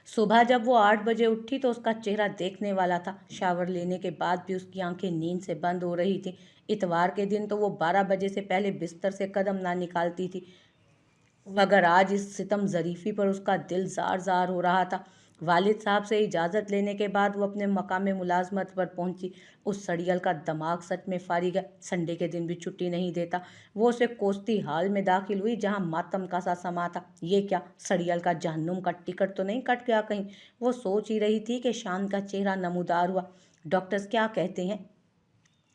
सुबह जब वो 8 बजे उठी तो उसका चेहरा देखने वाला था। शावर लेने के बाद भी उसकी आंखें नींद से बंद हो रही थी। इतवार के दिन तो वो 12 बजे से पहले बिस्तर से कदम ना निकालती थी, मगर आज इस सितम ज़रीफ़ी पर उसका दिल ज़ार ज़ार हो रहा था। वालिद साहब से इजाज़त लेने के बाद वो अपने मकाम मुलाजमत पर पहुंची। उस सड़ियल का दिमाग सच में फारिग है, संडे के दिन भी छुट्टी नहीं देता। वो उसे कोसती हाल में दाखिल हुई जहां मातम का सा समा था। ये क्या, सड़ियल का जहन्नुम का टिकट तो नहीं कट गया कहीं? वो सोच ही रही थी कि शान का चेहरा नमूदार हुआ। डॉक्टर्स क्या कहते हैं?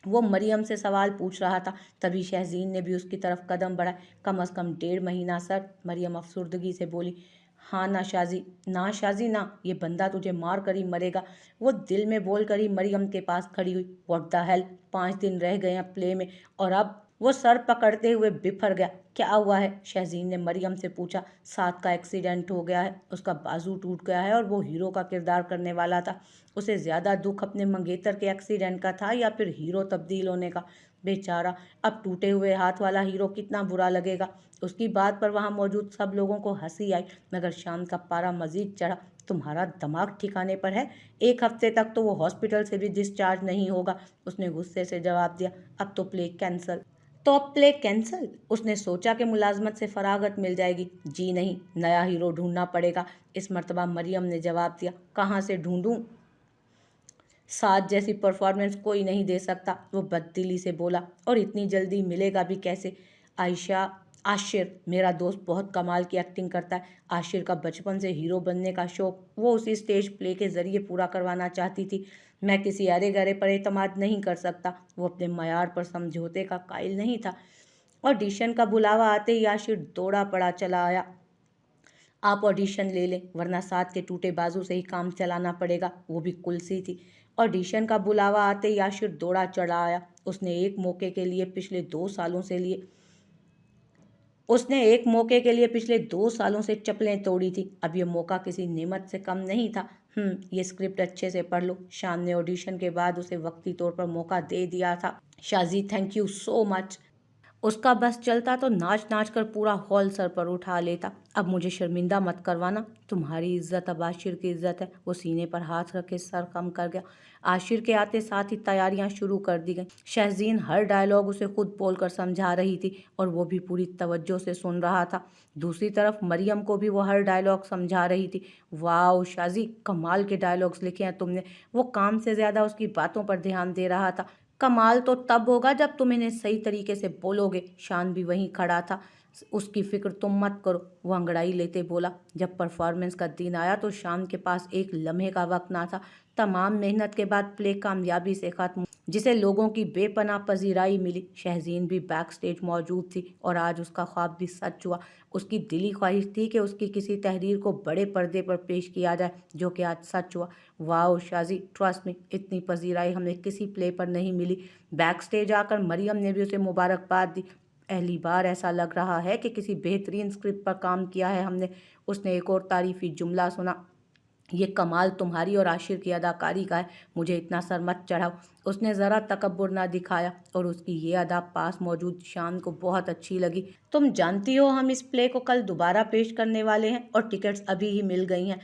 वो मरियम से सवाल पूछ रहा था, तभी शहजीन ने भी उसकी तरफ कदम बढ़ाए। कम अज़ कम 1.5 महीना सर, मरियम अफसुर्दगी से बोली। हाँ ना शाजी, ना शाजी ना, ये बंदा तुझे मार कर ही मरेगा। वो दिल में बोल कर ही मरियम के पास खड़ी हुई। व्हाट द हेल, 5 दिन रह गए हैं प्ले में और अब? वो सर पकड़ते हुए बिफर गया। क्या हुआ है? शहजीन ने मरियम से पूछा। साथ का एक्सीडेंट हो गया है, उसका बाजू टूट गया है और वो हीरो का किरदार करने वाला था। उसे ज़्यादा दुख अपने मंगेतर के एक्सीडेंट का था या फिर हीरो तब्दील होने का? बेचारा, अब टूटे हुए हाथ वाला हीरो कितना बुरा लगेगा। उसकी बात पर वहाँ मौजूद सब लोगों को हंसी आई, मगर शाम का पारा मजीद चढ़ा। तुम्हारा दिमाग ठिकाने पर है? 1 हफ्ते तक तो वो हॉस्पिटल से भी डिस्चार्ज नहीं होगा। उसने गुस्से से जवाब दिया। अब तो प्ले कैंसल। तो अब प्ले कैंसल? उसने सोचा कि मुलाजमत से फरागत मिल जाएगी। जी नहीं, नया हीरो ढूंढना पड़ेगा। इस मर्तबा मरियम ने जवाब दिया। कहाँ से ढूंढूं? साथ जैसी परफॉर्मेंस कोई नहीं दे सकता, वो बददिली से बोला। और इतनी जल्दी मिलेगा भी कैसे? आयशा, आशिर मेरा दोस्त बहुत कमाल की एक्टिंग करता है। आशिर का बचपन से हीरो बनने का शौक वो उसी स्टेज प्ले के ज़रिए पूरा करवाना चाहती थी। मैं किसी अरे गरे पर एतमाद नहीं कर सकता। वो अपने मयार पर समझौते का कायल नहीं था। ऑडिशन का बुलावा आते ही आशिर दौड़ा पड़ा चला आया। आप ऑडिशन ले लें, वरना साथ के टूटे बाजू से ही काम चलाना पड़ेगा। वो भी कुलसी थी। ऑडिशन का बुलावा आते ही आशिर दौड़ा चढ़ा आया। उसने एक मौके के लिए पिछले 2 सालों से चप्पलें तोड़ी थी। अब ये मौका किसी नेमत से कम नहीं था। ये स्क्रिप्ट अच्छे से पढ़ लो। शान ने ऑडिशन के बाद उसे वक्ती तौर पर मौका दे दिया था। Shaji, thank you so much. उसका बस चलता तो नाच नाच कर पूरा हॉल सर पर उठा लेता। अब मुझे शर्मिंदा मत करवाना। तुम्हारी इज्जत अब आशिर की इज्जत है। वो सीने पर हाथ रखे सर कम कर गया। आशिर के आते साथ ही तैयारियां शुरू कर दी गईं। शहजीन हर डायलॉग उसे खुद बोलकर समझा रही थी और वो भी पूरी तवज्जो से सुन रहा था। दूसरी तरफ मरियम को भी वो हर डायलॉग समझा रही थी। वाह शाजी, कमाल के डायलॉग्स लिखे हैं तुमने। वो काम से ज़्यादा उसकी बातों पर ध्यान दे रहा था। कमाल तो तब होगा जब तुम इन्हें सही तरीके से बोलोगे। शान भी वहीं खड़ा था। उसकी फिक्र तुम मत करो, वो अंगड़ाई लेते बोला। जब परफॉर्मेंस का दिन आया तो शान के पास एक लम्हे का वक्त ना था। तमाम मेहनत के बाद प्ले कामयाबी से खत्म, जिसे लोगों की बेपनाह पजीराई मिली। शहजीन भी बैक स्टेज मौजूद थी और आज उसका ख्वाब भी सच हुआ। उसकी दिली ख्वाहिश थी कि उसकी किसी तहरीर को बड़े पर्दे पर पेश किया जाए, जो कि आज सच हुआ। वाह शाजी, ट्रस्ट में इतनी पजीराई हमें किसी प्ले पर नहीं मिली। बैक स्टेज आकर मरियम ने भी उसे मुबारकबाद दी। पहली बार ऐसा लग रहा है कि किसी बेहतरीन स्क्रिप्ट पर काम किया है हमने। उसने एक और तारीफी जुमला सुना। ये कमाल तुम्हारी और आशिर की अदाकारी का है, मुझे इतना सर मत चढ़ाओ। उसने ज़रा तकब्बुर ना दिखाया और उसकी ये अदा पास मौजूद शान को बहुत अच्छी लगी। तुम जानती हो हम इस प्ले को कल दोबारा पेश करने वाले हैं और टिकट्स अभी ही मिल गई हैं।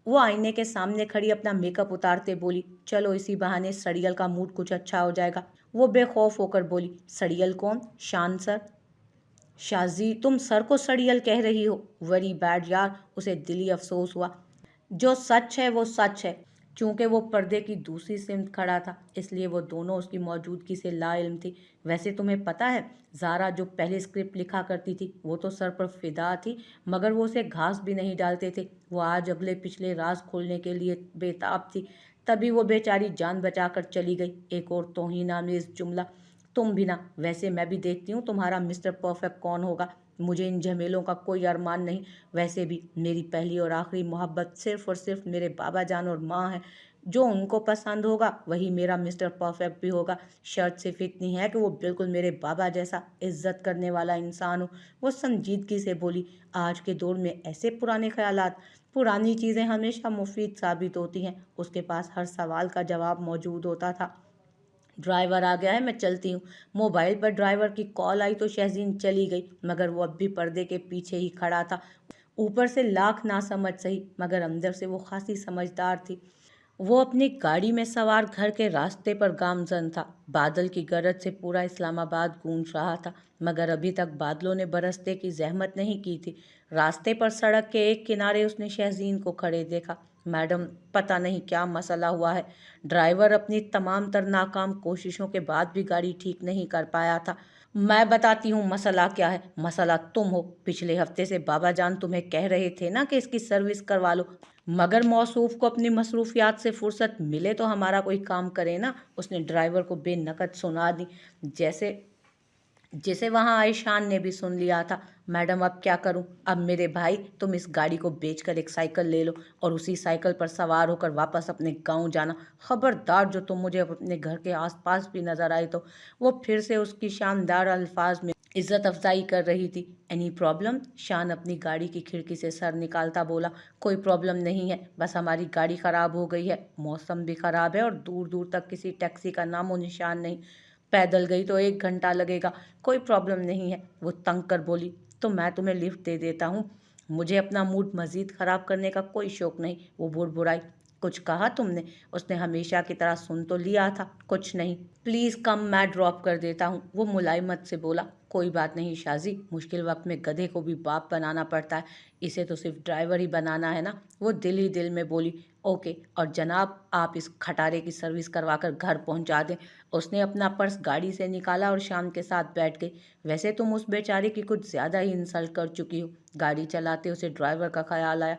वो आईने के सामने खड़ी अपना मेकअप उतारते बोली। चलो इसी बहाने सड़ियल का मूड कुछ अच्छा हो जाएगा। वो बेखौफ होकर बोली। सड़ियल कौन? शान सर। शाजी, तुम सर को सड़ियल कह रही हो? वेरी बैड यार, उसे दिली अफसोस हुआ। जो सच है वो सच है। चूंकि वो पर्दे की दूसरी सिमत खड़ा था, इसलिए वो दोनों उसकी मौजूदगी से लाइल्म थी। वैसे तुम्हें पता है, ज़ारा जो पहले स्क्रिप्ट लिखा करती थी वो तो सर पर फिदा थी, मगर वो उसे घास भी नहीं डालते थे। वो आज अगले पिछले राज खोलने के लिए बेताब थी। तभी वो बेचारी जान बचाकर चली गई। एक और तौहीनामेज़ जुमला। तुम भी ना। वैसे मैं भी देखती हूँ तुम्हारा मिस्टर परफेक्ट कौन होगा। मुझे इन झमेलों का कोई अरमान नहीं। वैसे भी मेरी पहली और आखिरी मोहब्बत सिर्फ और सिर्फ मेरे बाबा जान और माँ है। जो उनको पसंद होगा वही मेरा मिस्टर परफेक्ट भी होगा। शर्त सिर्फ इतनी है कि वो बिल्कुल मेरे बाबा जैसा इज्जत करने वाला इंसान हो। वो संजीदगी से बोली। आज के दौर में ऐसे पुराने ख्यालात, पुरानी चीज़ें हमेशा मुफीद साबित होती हैं। उसके पास हर सवाल का जवाब मौजूद होता था। ड्राइवर आ गया है, मैं चलती हूँ। मोबाइल पर ड्राइवर की कॉल आई तो शहजीन चली गई, मगर वो अब भी पर्दे के पीछे ही खड़ा था। ऊपर से लाख ना समझ सही, मगर अंदर से वो खासी समझदार थी। वो अपनी गाड़ी में सवार घर के रास्ते पर गामजन था। बादल की गरज से पूरा इस्लामाबाद गूंज रहा था, मगर अभी तक बादलों ने बरसने की जहमत नहीं की थी। रास्ते पर सड़क के एक किनारे उसने शहजीन को खड़े देखा। मैडम, पता नहीं क्या मसला हुआ है। ड्राइवर अपनी तमाम तर नाकाम कोशिशों के बाद भी गाड़ी ठीक नहीं कर पाया था। मैं बताती हूँ मसला क्या है। मसला तुम हो। पिछले हफ्ते से बाबा जान तुम्हें कह रहे थे ना कि इसकी सर्विस करवा लो, मगर मौसूफ को अपनी मसरूफियात से फुर्सत मिले तो हमारा कोई काम करे ना। उसने ड्राइवर को बेनकद सुना दी, जैसे जिसे वहां आए शान ने भी सुन लिया था। मैडम, अब क्या करूं? अब मेरे भाई, तुम इस गाड़ी को बेचकर एक साइकिल ले लो और उसी साइकिल पर सवार होकर वापस अपने गांव जाना। खबरदार, जो तुम मुझे अपने घर के आसपास भी नजर आए तो। वो फिर से उसकी शानदार अल्फाज में इज्जत अफजाई कर रही थी। Any problem? शान अपनी गाड़ी की खिड़की से सर निकालता बोला। कोई प्रॉब्लम नहीं है, बस हमारी गाड़ी खराब हो गई है। मौसम भी खराब है और दूर दूर तक किसी टैक्सी का नामो निशान नहीं। पैदल गई तो 1 घंटा लगेगा। कोई प्रॉब्लम नहीं है, वो तंग कर बोली। तो मैं तुम्हें लिफ्ट दे देता हूँ। मुझे अपना मूड मजीद खराब करने का कोई शौक नहीं। वो बुड़बुड़ाई। कुछ कहा तुमने? उसने हमेशा की तरह सुन तो लिया था। कुछ नहीं, प्लीज कम, मैं ड्रॉप कर देता हूँ। वो मुलायमत से बोला। कोई बात नहीं शाजी, मुश्किल वक्त में गधे को भी बाप बनाना पड़ता है। इसे तो सिर्फ ड्राइवर ही बनाना है ना। वो दिल ही दिल में बोली। ओके, और जनाब, आप इस खटारे की सर्विस करवा कर घर पहुंचा दें। उसने अपना पर्स गाड़ी से निकाला और शाम के साथ बैठ गई। वैसे तुम उस बेचारे की कुछ ज्यादा ही इंसल्ट कर चुकी हो। गाड़ी चलाते उसे ड्राइवर का ख्याल आया।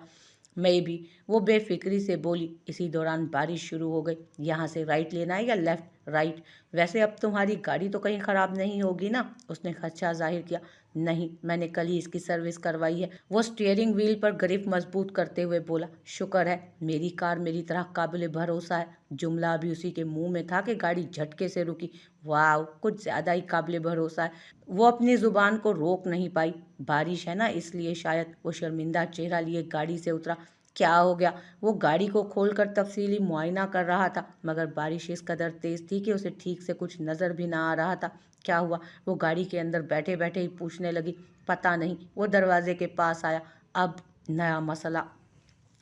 मैं भी, वो बेफिक्री से बोली। इसी दौरान बारिश शुरू हो गई। यहाँ से राइट लेना है या लेफ्ट? राइट। वैसे अब तुम्हारी गाड़ी तो कहीं खराब नहीं होगी ना? उसने खदशा जाहिर किया। नहीं, मैंने कल ही इसकी सर्विस करवाई है। वो स्टीयरिंग व्हील पर ग्रिप मजबूत करते हुए बोला। शुक्र है, मेरी कार मेरी तरह काबिल भरोसा है। जुमला अभी उसी के मुंह में था कि गाड़ी झटके से रुकी। वाह, कुछ ज्यादा ही काबिल भरोसा है। वो अपनी जुबान को रोक नहीं पाई। बारिश है ना, इसलिए शायद। वो शर्मिंदा चेहरा लिए गाड़ी से उतरा। क्या हो गया? वो गाड़ी को खोलकर तफसीली मुआयना कर रहा था, मगर बारिश इस कदर तेज थी कि उसे ठीक से कुछ नजर भी ना आ रहा था। क्या हुआ? वो गाड़ी के अंदर बैठे बैठे ही पूछने लगी। पता नहीं। वो दरवाजे के पास आया। अब नया मसला।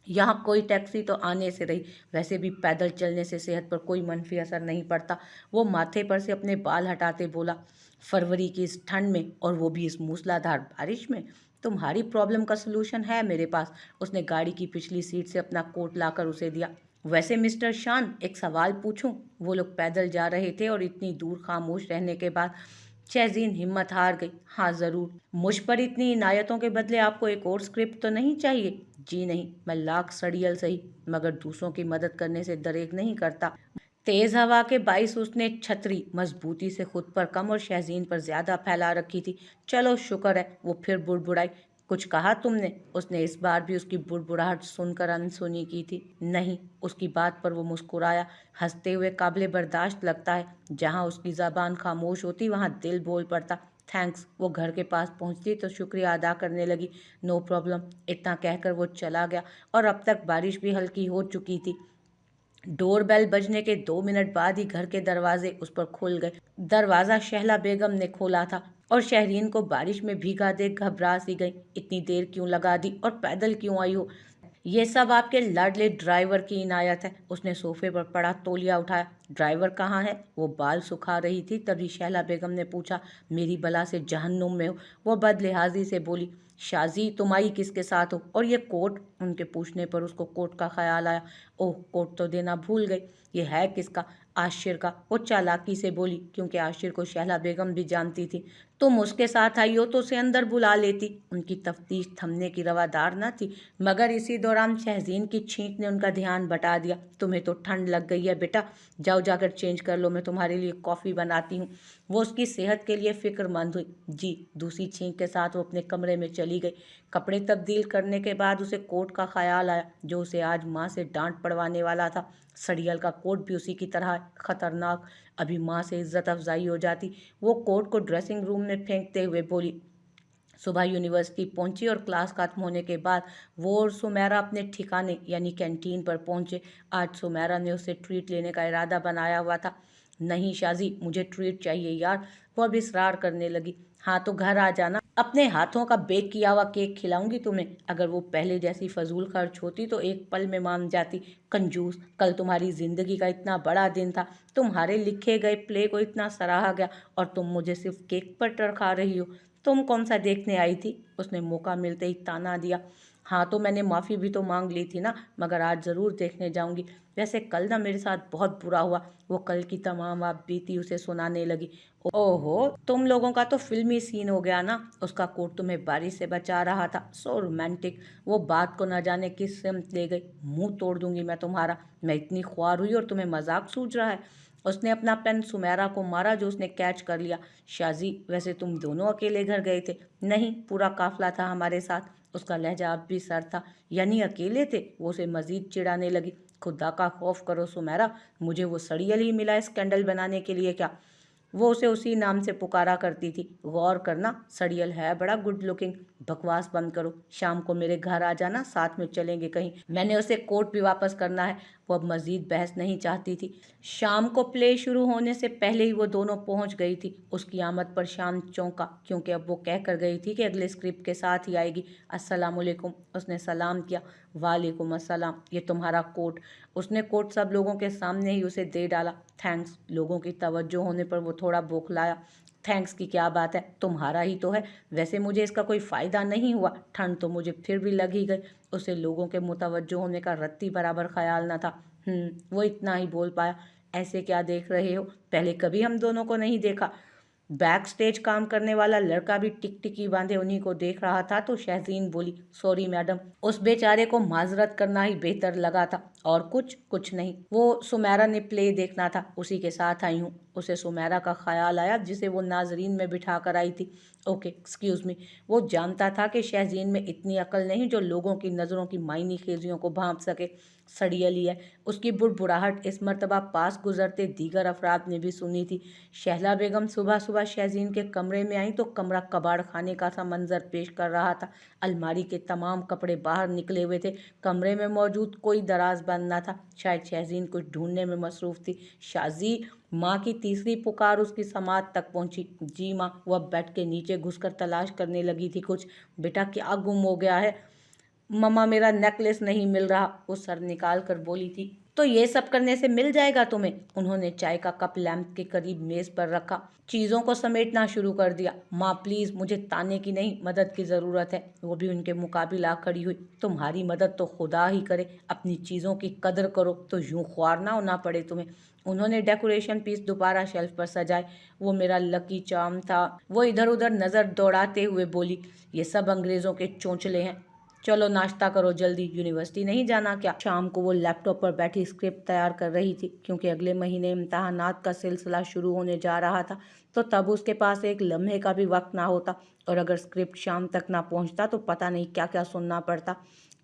यहाँ कोई टैक्सी तो आने से रही। वैसे भी पैदल चलने से सेहत पर कोई मनफी असर नहीं पड़ता। वो माथे पर से अपने बाल हटाते बोला। फरवरी की इस ठंड में, और वो भी इस मूसलाधार बारिश में? तुम्हारी प्रॉब्लम का सलूशन है मेरे पास। उसने गाड़ी की पिछली सीट से अपना कोट लाकर उसे दिया। वैसे मिस्टर शान, एक सवाल पूछूं? वो लोग पैदल जा रहे थे और इतनी दूर खामोश रहने के बाद शहजीन हिम्मत हार गई। हाँ जरूर। मुझ पर इतनी इनायतों के बदले आपको एक और स्क्रिप्ट तो नहीं चाहिए? जी नहीं, मैं लाख सड़ियल सही, मगर दूसरों की मदद करने से दरेक नहीं करता। तेज हवा के बाइस उसने छतरी मजबूती से खुद पर कम और शहजीन पर ज्यादा फैला रखी थी। चलो शुक्र है। वो फिर बुड़बुड़ाई। कुछ कहा तुमने? उसने इस बार भी उसकी बुड़बुड़ाहट सुनकर अनसुनी की थी। नहीं। उसकी बात पर वो मुस्कुराया, हंसते हुए। काबिले बर्दाश्त लगता है। जहाँ उसकी जबान खामोश होती वहाँ दिल बोल पड़ता। थैंक्स। वो घर के पास पहुंचती तो शुक्रिया अदा करने लगी। No problem. इतना कहकर वो चला गया और अब तक बारिश भी हल्की हो चुकी थी। डोरबेल बजने के 2 मिनट बाद ही घर के दरवाजे उस पर खुल गए। दरवाजा शहला बेगम ने खोला था और शहरीन को बारिश में भीगा देख घबरा सी गई। इतनी देर क्यों लगा दी और पैदल क्यों आई हो? ये सब आपके लाडले ड्राइवर की इनायत है। उसने सोफे पर पड़ा तौलिया उठाया। ड्राइवर कहाँ है? वो बाल सुखा रही थी, तभी शहला बेगम ने पूछा। मेरी बला से जहन्नुम में हो, वो बदलिहाजी से बोली। शाजी, तुम आई किसके साथ हो? और ये कोट? उनके पूछने पर उसको कोट का ख्याल आया। ओह, कोट तो देना भूल गई। ये है किसका? आशिर का। वो चालाकी से बोली, क्योंकि आशिर को शहला बेगम भी जानती थी। तुम उसके साथ आई हो तो उसे अंदर बुला लेती। उनकी तफ्तीश थमने की रवादार न थी, मगर इसी दौरान शहजीन की छींक ने उनका ध्यान बटा दिया। तुम्हें तो ठंड लग गई है बेटा, जाओ जाकर चेंज कर लो, मैं तुम्हारे लिए कॉफ़ी बनाती हूँ। वो उसकी सेहत के लिए फिक्रमंद हुई। जी। दूसरी छींक के साथ वो अपने कमरे में चली गई। कपड़े तब्दील करने के बाद उसे कोट का ख्याल आया, जो उसे आज माँ से डांट पड़वाने वाला था। सड़ियल का कोट भी उसी की तरह खतरनाक। अभी माँ से इज्जत अफजाई हो जाती। वो कोट को ड्रेसिंग रूम में फेंकते हुए बोली। सुबह यूनिवर्सिटी पहुंची और क्लास खत्म होने के बाद वो और सुमेरा अपने ठिकाने यानी कैंटीन पर पहुंचे। आज सुमेरा ने उससे ट्रीट लेने का इरादा बनाया हुआ था। नहीं शाजी, मुझे ट्रीट चाहिए यार। वो अब इसरार करने लगी। हाँ तो घर आ जाना, अपने हाथों का बेक किया हुआ केक खिलाऊंगी तुम्हें। अगर वो पहले जैसी फजूल खर्च होती तो एक पल में मान जाती। कंजूस, कल तुम्हारी जिंदगी का इतना बड़ा दिन था, तुम्हारे लिखे गए प्ले को इतना सराहा गया और तुम मुझे सिर्फ केक पर टरका रही हो। तुम कौन सा देखने आई थी? उसने मौका मिलते ही ताना दिया। हाँ तो मैंने माफ़ी भी तो मांग ली थी ना, मगर आज ज़रूर देखने जाऊंगी। वैसे कल ना मेरे साथ बहुत बुरा हुआ। वो कल की तमाम आप बीती उसे सुनाने लगी। ओहो, तुम लोगों का तो फिल्मी सीन हो गया ना। उसका कोट तुम्हें बारिश से बचा रहा था, सो रोमांटिक। वो बात को न जाने किस सिमत ले गई। मुंह तोड़ दूंगी मैं तुम्हारा। मैं इतनी ख्वार हुई और तुम्हें मजाक सूझ रहा है? उसने अपना पेन सुमेरा को मारा जो उसने कैच कर लिया। शाजी, वैसे तुम दोनों अकेले घर गए थे? नहीं, पूरा काफिला था हमारे साथ। उसका लहजा अब भी सर था। यानी अकेले थे? वो उसे मजीद चिढ़ाने लगी। खुदा का खौफ करो सुमेरा, मुझे वो सड़ियल ही मिला स्कैंडल बनाने के लिए क्या? वो उसे उसी नाम से पुकारा करती थी। गौर करना, सड़ियल है बड़ा गुड लुकिंग। बकवास बंद करो, शाम को मेरे घर आ जाना, साथ में चलेंगे कहीं। मैंने उसे कोट भी वापस करना है। वो अब मजीद बहस नहीं चाहती थी। शाम को प्ले शुरू होने से पहले ही वो दोनों पहुंच गई थी। उसकी आमद पर शाम चौंका, क्योंकि अब वो कह कर गई थी कि अगले स्क्रिप्ट के साथ ही आएगी। अस्सलामुअलैकुम। उसने सलाम किया। वालेकुम अस्सलाम, ये तुम्हारा कोट। उसने कोट सब लोगों के सामने ही उसे दे डाला। थैंक्स। लोगों की तवज्जो होने पर वो थोड़ा बौखलाया। थैंक्स की क्या बात है, तुम्हारा ही तो है। वैसे मुझे इसका कोई फ़ायदा नहीं हुआ, ठंड तो मुझे फिर भी लग ही गई। उसे लोगों के मुतवज्जो होने का रत्ती बराबर ख्याल न था। वो इतना ही बोल पाया। ऐसे क्या देख रहे हो? पहले कभी हम दोनों को नहीं देखा। बैक स्टेज काम करने वाला लड़का भी टिकटिकी बांधे उन्हीं को देख रहा था तो शहजीन बोली, सॉरी मैडम। उस बेचारे को माजरत करना ही बेहतर लगा था। और कुछ नहीं, वो सुमेरा ने प्ले देखना था, उसी के साथ आई हूँ। उसे सुमेरा का ख्याल आया जिसे वो नाजरीन में बिठा कर आई थी। Okay excuse me. वो जानता था कि शहजीन में इतनी अकल नहीं जो लोगों की नज़रों की मायनी खेजियों को भांप सके। सड़ियली है। उसकी बुड़बुड़ाहट इस मरतबा पास गुजरते दीगर अफराद ने भी सुनी थी। शहला बेगम सुबह सुबह शहजीन के कमरे में आई तो कमरा कबाड़ खाने का सा मंजर पेश कर रहा था। अलमारी के तमाम कपड़े बाहर निकले हुए थे। कमरे में मौजूद कोई दराज बंद न था। शायद शहजीन कुछ ढूंढने में मसरूफ थी। शाजी, माँ की तीसरी पुकार उसकी समात तक पहुंची। जी माँ। वह बेड के नीचे घुसकर तलाश करने लगी थी कुछ। बेटा क्या गुम हो गया है? मम्मा, मेरा नेकलेस नहीं मिल रहा। वो सर निकाल कर बोली थी। तो ये सब करने से मिल जाएगा तुम्हें? उन्होंने चाय का कप लैंप के करीब मेज पर रखा, चीजों को समेटना शुरू कर दिया। माँ प्लीज, मुझे ताने की नहीं, मदद की जरूरत है। वो भी उनके मुकाबिल आ खड़ी हुई। तुम्हारी मदद तो खुदा ही करे, अपनी चीजों की कदर करो तो यूं ख्वार ना होना पड़े तुम्हें। उन्होंने डेकोरेशन पीस दोबारा शेल्फ पर सजाए। वो मेरा लकी चार्म था। वो इधर उधर नजर दौड़ाते हुए बोली, ये सब अंग्रेजों के चोंचले हैं। चलो नाश्ता करो जल्दी, यूनिवर्सिटी नहीं जाना क्या? शाम को वो लैपटॉप पर बैठी स्क्रिप्ट तैयार कर रही थी, क्योंकि अगले महीने इम्तहानात का सिलसिला शुरू होने जा रहा था। तो तब उसके पास एक लम्हे का भी वक्त ना होता, और अगर स्क्रिप्ट शाम तक ना पहुंचता तो पता नहीं क्या क्या सुनना पड़ता।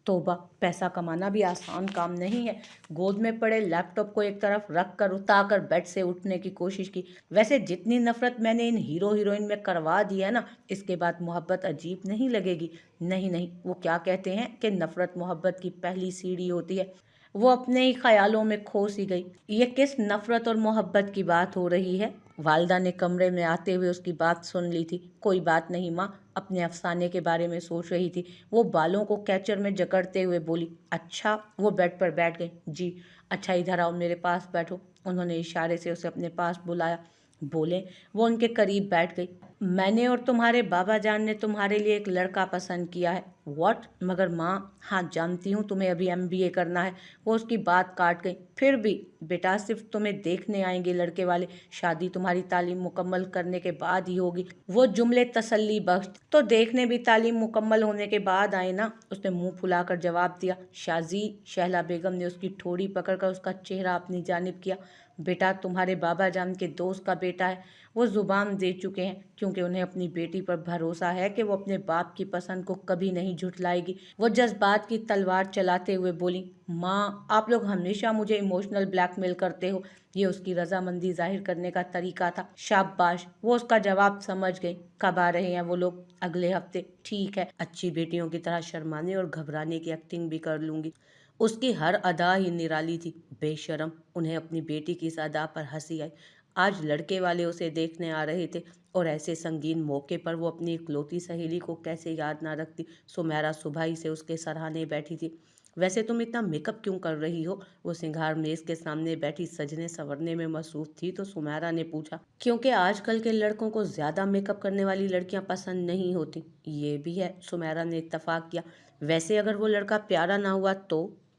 तोबा, पैसा कमाना भी आसान काम नहीं है। गोद में पड़े लैपटॉप को एक तरफ रख कर उतार बेड से उठने की कोशिश की। वैसे जितनी नफरत मैंने इन हीरो हीरोइन में करवा दी है ना, इसके बाद मोहब्बत अजीब नहीं लगेगी। नहीं नहीं, वो क्या कहते हैं कि नफरत मोहब्बत की पहली सीढ़ी होती है। वो अपने ही ख्यालों में खो सी गई। ये किस नफरत और मोहब्बत की बात हो रही है? वालदा ने कमरे में आते हुए उसकी बात सुन ली थी। कोई बात नहीं माँ, अपने अफसाने के बारे में सोच रही थी। वो बालों को कैचर में जकड़ते हुए बोली। अच्छा। वो बेड पर बैठ गई। जी। अच्छा इधर आओ, मेरे पास बैठो। उन्होंने इशारे से उसे अपने पास बुलाया। बोले। वो उनके करीब बैठ गई। मैंने और तुम्हारे बाबा जान ने तुम्हारे लिए एक लड़का पसंद किया है। व्हाट? मगर माँ, हाँ जानती हूँ तुम्हें अभी एमबीए करना है। वो उसकी बात काट गई। फिर भी बेटा, सिर्फ तुम्हें देखने आएंगे लड़के वाले, शादी तुम्हारी तालीम मुकम्मल करने के बाद ही होगी। वो जुमले तसल्ली बख्श। तो देखने भी तालीम मुकम्मल होने के बाद आए ना, उसने मुंह फुलाकर जवाब दिया। शाजी, शहला बेगम ने उसकी ठोड़ी पकड़कर उसका चेहरा अपनी जानिब किया। बेटा, तुम्हारे बाबा जान के दोस्त का बेटा है। वो जुबान दे चुके हैं, क्योंकि उन्हें अपनी बेटी पर भरोसा है कि वो अपने बाप की पसंद को कभी नहीं झुठलाएगी। वो जज्बात की तलवार चलाते हुए बोली। माँ, आप लोग हमेशा मुझे इमोशनल ब्लैकमेल करते हो। ये उसकी रजामंदी जाहिर करने का तरीका था। शाबाश। वो उसका जवाब समझ गई। कब आ रहे हैं वो लोग? अगले हफ्ते। ठीक है। अच्छी बेटियों की तरह शर्माने और घबराने की एक्टिंग भी कर लूंगी। उसकी हर अदा ही निराली थी। बेशरम। उन्हें अपनी बेटी की इस अदा पर हंसी आई। आज लड़के वाले उसे देखने आ रहे थे। और ऐसे संगीन मौके पर वो अपनी इकलौती सहेली को कैसे याद ना रखती। सुमेरा सुबह ही से उसके सराहने बैठी थी। वैसे तुम इतना मेकअप क्यों कर रही हो? वो सिंगार मेज के सामने बैठी सजने संवरने में मसरूफ थी तो सुमेरा ने पूछा। क्योंकि आजकल के लड़कों को ज्यादा मेकअप करने वाली लड़कियां पसंद नहीं होती। ये भी है, सुमेरा ने इत्तफाक किया। वैसे अगर वो लड़का प्यारा ना हुआ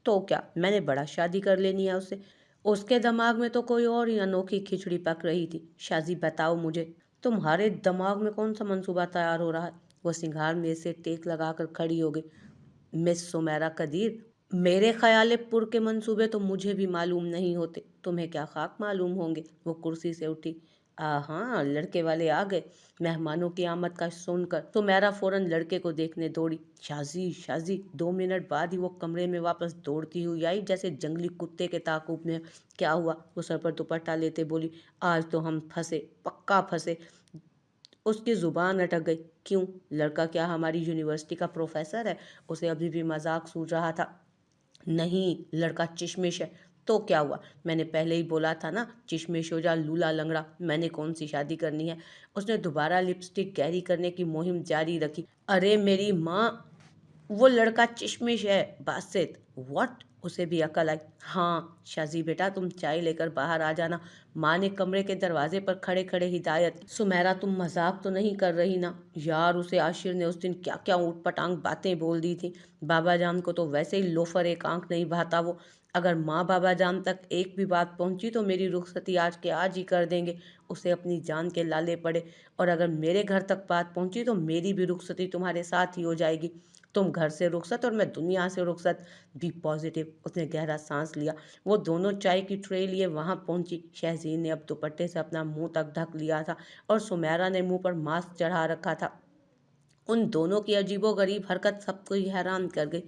तो क्या, मैंने बड़ा शादी कर लेनी है उससे। उसके दिमाग में तो कोई और ही अनोखी खिचड़ी पक रही थी। शाजी बताओ मुझे, तुम्हारे दिमाग में कौन सा मंसूबा तैयार हो रहा है? वो सिंगार मेज से टेक लगाकर खड़ी हो गई। मिस सुमेरा कदीर, मेरे ख्याल पुर के मंसूबे तो मुझे भी मालूम नहीं होते, तुम्हें क्या खाक मालूम होंगे। वो कुर्सी से उठी। हाँ, लड़के वाले आ गए। मेहमानों की आमद का सुनकर सुमेरा फौरन लड़के को देखने दौड़ी। शाजी शाजी, 2 मिनट बाद ही वो कमरे में वापस दौड़ती हुई आई जैसे जंगली कुत्ते के ताकुब में। क्या हुआ? वो सर पर दुपट्टा लेते बोली। आज तो हम फंसे, पक्का फंसे। उसकी जुबान अटक गई। क्यों? लड़का क्या हमारी यूनिवर्सिटी का प्रोफेसर है? उसे अभी भी मजाक सूझ रहा था। नहीं, लड़का चिशमिश है। तो क्या हुआ? मैंने पहले ही बोला था ना, चिशमिश हो जा लूला लंगड़ा, मैंने कौन सी शादी करनी है। उसने दोबारा लिपस्टिक गहरी करने की मुहिम जारी रखी। अरे मेरी माँ, वो लड़का चिशमिश है, बासित। व्हाट? उसे भी अकल आई। हाँ शाजी बेटा, तुम चाय लेकर बाहर आ जाना। माँ ने कमरे के दरवाजे पर खड़े खड़े हिदायत। सुमेरा, तुम मजाक तो नहीं कर रही ना? यार, उसे आशिर ने उस दिन क्या क्या ऊट पटांग बातें बोल दी थी। बाबा जान को तो वैसे ही लोफर एक आंख नहीं भाता वो। अगर माँ बाबा जान तक एक भी बात पहुंची तो मेरी रुखसती आज के आज ही कर देंगे। उसे अपनी जान के लाले पड़े। और अगर मेरे घर तक बात पहुंची तो मेरी भी रुखसती तुम्हारे साथ ही हो जाएगी। तुम घर से रुखसत और मैं दुनिया से रुखसत। Be positive. उसने गहरा सांस लिया। वो दोनों चाय की ट्रे लिए वहां पहुंची। शहजीन ने अब दुपट्टे से अपना मुंह तक ढक लिया था और सुमेरा ने मुंह पर मास्क चढ़ा रखा था। उन दोनों की अजीबोगरीब हरकत सबको ही हैरान कर गई।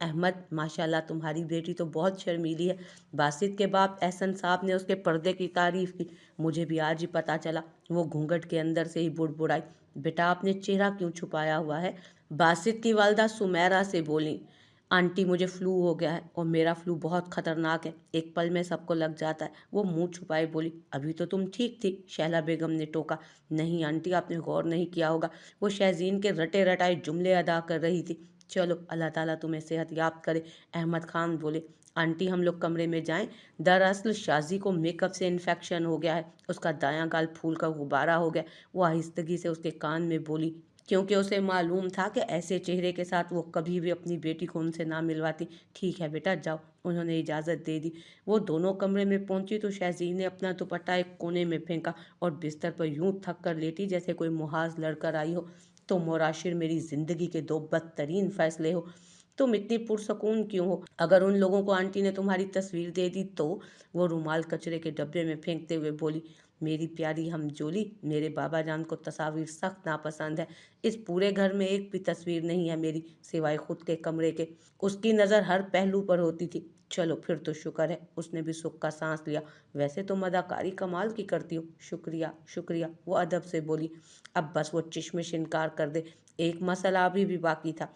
अहमद, माशाल्लाह तुम्हारी बेटी तो बहुत शर्मीली है। बासित के बाप एहसन साहब ने उसके पर्दे की तारीफ की। मुझे भी आज ही पता चला। वो घूंघट के अंदर से ही बुड़बुड़ाई। बेटा, आपने चेहरा क्यों छुपाया हुआ है? बासित की वालदा सुमेरा से बोली। आंटी, मुझे फ्लू हो गया है और मेरा फ्लू बहुत खतरनाक है, एक पल में सबको लग जाता है। वो मुंह छुपाए बोली। अभी तो तुम ठीक थी, शैला बेगम ने टोका। नहीं आंटी, आपने गौर नहीं किया होगा। वो शहजीन के रटे रटाए जुमले अदा कर रही थी। चलो, अल्लाह ताला तुम्हें सेहत याब करे। अहमद खान बोले। आंटी, हम लोग कमरे में जाएं? दरअसल शाजी को मेकअप से इन्फेक्शन हो गया है। उसका दायां गाल फूल का गुब्बारा हो गया। वो आहिस्तगी से उसके कान में बोली, क्योंकि उसे मालूम था कि ऐसे चेहरे के साथ वो कभी भी अपनी बेटी को उनसे ना मिलवाती। ठीक है बेटा, जाओ। उन्होंने इजाज़त दे दी। वो दोनों कमरे में पहुंची तो शहजीन ने अपना दुपट्टा एक कोने में फेंका और बिस्तर पर यूं थक कर लेटी जैसे कोई मुहाज लड़कर आई हो। तुम और आशिर मेरी जिंदगी के दो बदतरीन फैसले हो। तुम इतनी पुरसकून क्यों हो? अगर उन लोगों को आंटी ने तुम्हारी तस्वीर दे दी तो? वो रुमाल कचरे के डब्बे में फेंकते हुए बोली। मेरी प्यारी हमजोली, मेरे बाबा जान को तस्वीर सख्त नापसंद है। इस पूरे घर में एक भी तस्वीर नहीं है मेरी, सिवाय खुद के कमरे के। उसकी नज़र हर पहलू पर होती थी। चलो फिर तो शुक्र है। उसने भी सुख का सांस लिया। वैसे तो अदाकारी कमाल की करती हो। शुक्रिया शुक्रिया, वो अदब से बोली। अब बस वो चिशमिश इनकार कर दे। एक मसला अभी भी बाकी था।